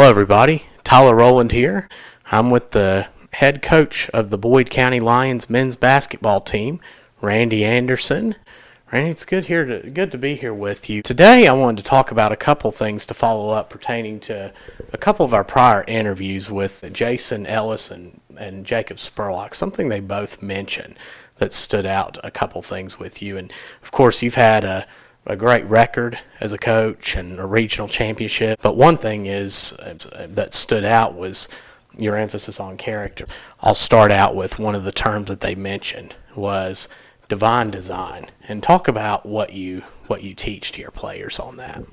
Hello, everybody. Tyler Rowland here. I'm with the head coach of the Boyd County Lions men's basketball team, Randy Anderson. Randy, it's good to be here with you. Today, I wanted to talk about a couple things to follow up pertaining to a couple of our prior interviews with Jason Ellis and Jacob Spurlock. Something they both mentioned that stood out. A couple things with you, and of course, you've had a great record as a coach and a regional championship. But one thing that stood out was your emphasis on character. I'll start out with one of the terms that they mentioned was divine design, and talk about what you teach to your players on that.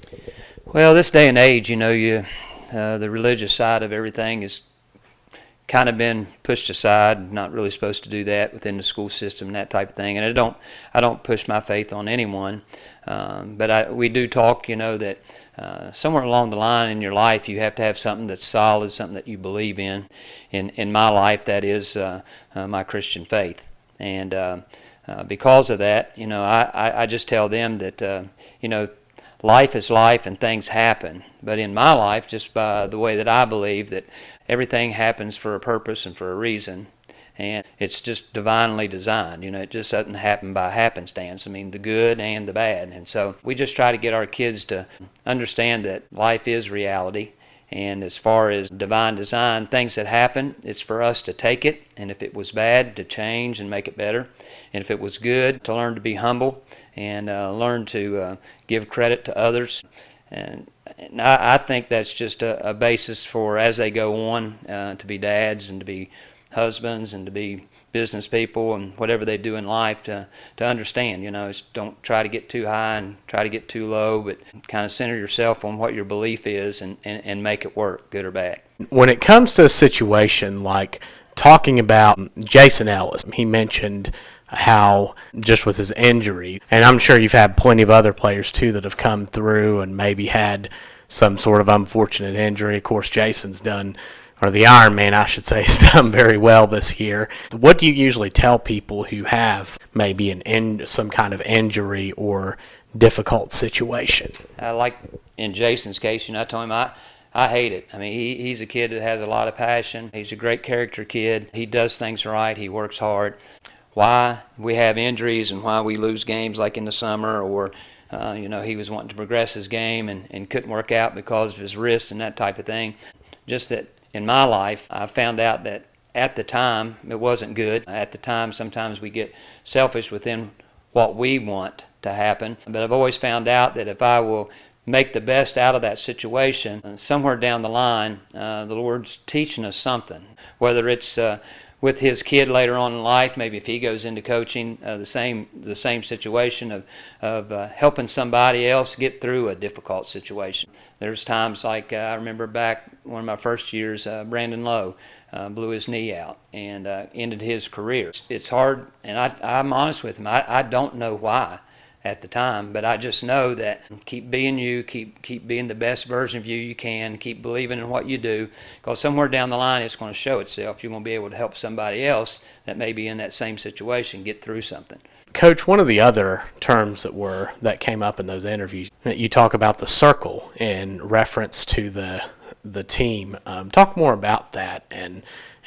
Well, this day and age, the religious side of everything is kind of been pushed aside. Not really supposed to do that within the school system and that type of thing. And I don't push my faith on anyone, but we do talk. That somewhere along the line in your life, you have to have something that's solid, something that you believe in. In my life, that is my Christian faith, and because of that, I just tell them that life is life and things happen. But in my life, just by the way that I believe that everything happens for a purpose and for a reason, and it's just divinely designed. It just doesn't happen by happenstance. I mean, the good and the bad. And so we just try to get our kids to understand that life is reality. And as far as divine design, things that happen, it's for us to take it, and if it was bad, to change and make it better. And if it was good, to learn to be humble and learn to give credit to others. And I think that's just a basis for, as they go on, to be dads and to be husbands and to be business people and whatever they do in life, to understand, don't try to get too high and try to get too low, but kind of center yourself on what your belief is and make it work, good or bad. When it comes to a situation like talking about Jason Ellis, he mentioned how just with his injury, and I'm sure you've had plenty of other players too that have come through and maybe had some sort of unfortunate injury. Of course, Jason's done, or the Iron Man, I should say, has done very well this year. What do you usually tell people who have maybe some kind of injury or difficult situation? Like in Jason's case, I told him I hate it. I mean, he's a kid that has a lot of passion. He's a great character kid. He does things right. He works hard. Why we have injuries and why we lose games like in the summer, or he was wanting to progress his game and couldn't work out because of his wrist and that type of thing. Just that in my life, I found out that at the time it wasn't good. At the time, sometimes we get selfish within what we want to happen. But I've always found out that if I will make the best out of that situation, somewhere down the line, the Lord's teaching us something. Whether it's with his kid later on in life, maybe if he goes into coaching, the same situation of helping somebody else get through a difficult situation. There's times like I remember back one of my first years, Brandon Lowe blew his knee out and ended his career. It's hard, and I'm honest with him. I don't know why at the time, but I just know that keep being you, keep being the best version of you can, keep believing in what you do, because somewhere down the line it's going to show itself. You're going to be able to help somebody else that may be in that same situation get through something. Coach, one of the other terms that came up in those interviews, that you talk about the circle in reference to the team. Talk more about that and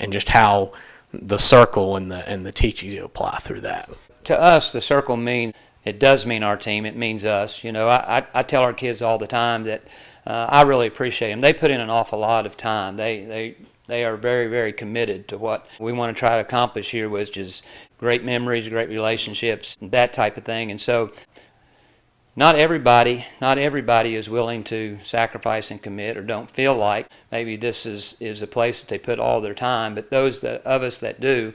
just how the circle and the teachings you apply through that. To us, the circle does mean our team. It means us. I tell our kids all the time that I really appreciate them. They put in an awful lot of time. They are very, very committed to what we want to try to accomplish here, which is great memories, great relationships, that type of thing. And so not everybody is willing to sacrifice and commit, or don't feel like maybe this is a place that they put all their time. But those of us that do,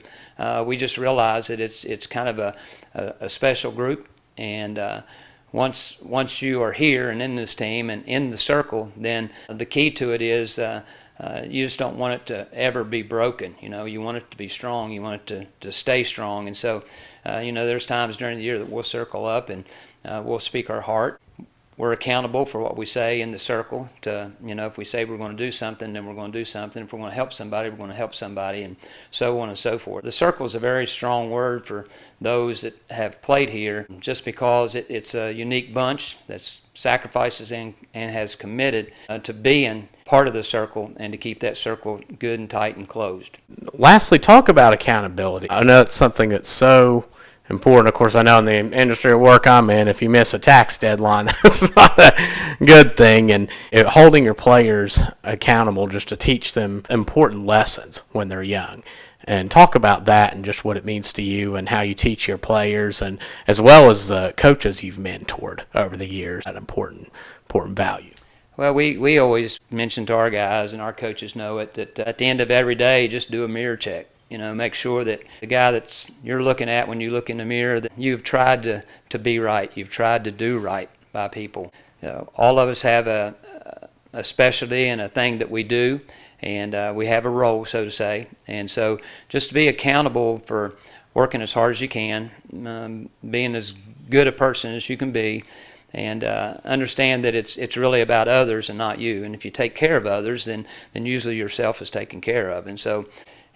we just realize that it's kind of a special group. And once you are here and in this team and in the circle, then the key to it is you just don't want it to ever be broken. You want it to be strong. You want it to stay strong. And so, there's times during the year that we'll circle up and we'll speak our heart. We're accountable for what we say in the circle. If we say we're going to do something, then we're going to do something. If we're going to help somebody, we're going to help somebody, and so on and so forth. The circle is a very strong word for those that have played here, just because it's a unique bunch that's sacrifices and has committed to being part of the circle and to keep that circle good and tight and closed. Lastly, talk about accountability. I know it's something that's so important. Of course, I know in the industry of work I'm in, if you miss a tax deadline, that's not a good thing. And holding your players accountable just to teach them important lessons when they're young. And talk about that and just what it means to you and how you teach your players, and as well as the coaches you've mentored over the years, that important value. Well, we always mention to our guys, and our coaches know it, that at the end of every day, just do a mirror check. Make sure that the guy that you're looking at when you look in the mirror, that you've tried to be right, you've tried to do right by people. All of us have a specialty and a thing that we do, and we have a role, so to say. And so just to be accountable for working as hard as you can, being as good a person as you can be, and understand that it's really about others and not you. And if you take care of others, then usually yourself is taken care of. And so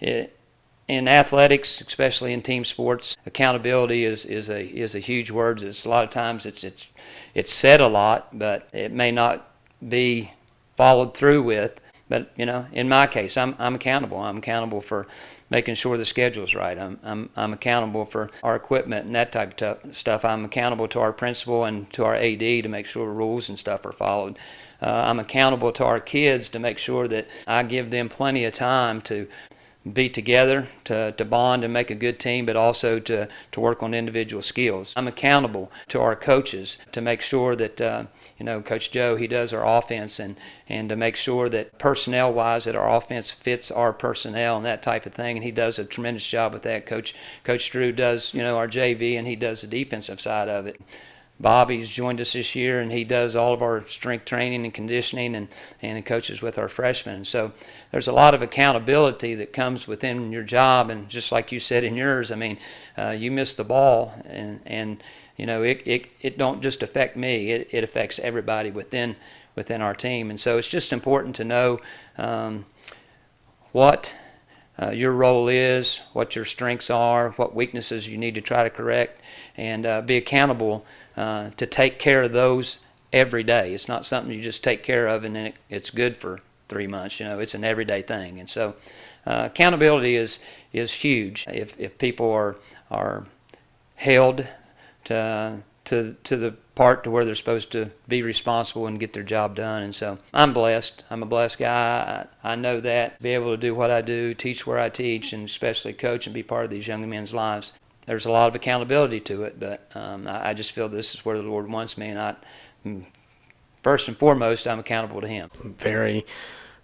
in athletics, especially in team sports, accountability is a huge word. It's a lot of times it's said a lot, but it may not be followed through with. But in my case, I'm accountable. I'm accountable for making sure the schedule's right. I'm accountable for our equipment and that type of stuff. I'm accountable to our principal and to our AD to make sure rules and stuff are followed. I'm accountable to our kids to make sure that I give them plenty of time to be together, to bond and make a good team, but also to work on individual skills. I'm accountable to our coaches to make sure that Coach Joe, he does our offense, and to make sure that personnel-wise that our offense fits our personnel and that type of thing, and he does a tremendous job with that. Coach Drew does our JV, and he does the defensive side of it. Bobby's joined us this year, and he does all of our strength training and conditioning and coaches with our freshmen. And so there's a lot of accountability that comes within your job, and just like you said in yours, you miss the ball, and it don't just affect me, it affects everybody within our team. And so it's just important to know what your role is, what your strengths are, what weaknesses you need to try to correct, and be accountable to take care of those every day. It's not something you just take care of and then it's good for 3 months. It's an everyday thing. And so accountability is huge. If people are held to the part to where they're supposed to be responsible and get their job done. And so I'm blessed. I'm a blessed guy. I know that. Be able to do what I do, teach where I teach, and especially coach and be part of these young men's lives. There's a lot of accountability to it, but I just feel this is where the Lord wants me, and first and foremost, I'm accountable to Him. Very,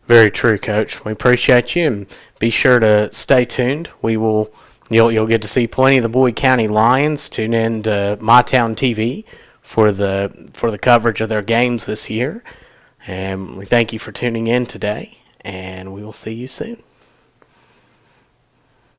very true, Coach. We appreciate you, and be sure to stay tuned. You'll get to see plenty of the Boyd County Lions. Tune in to MyTown TV for the coverage of their games this year. And we thank you for tuning in today, and we will see you soon.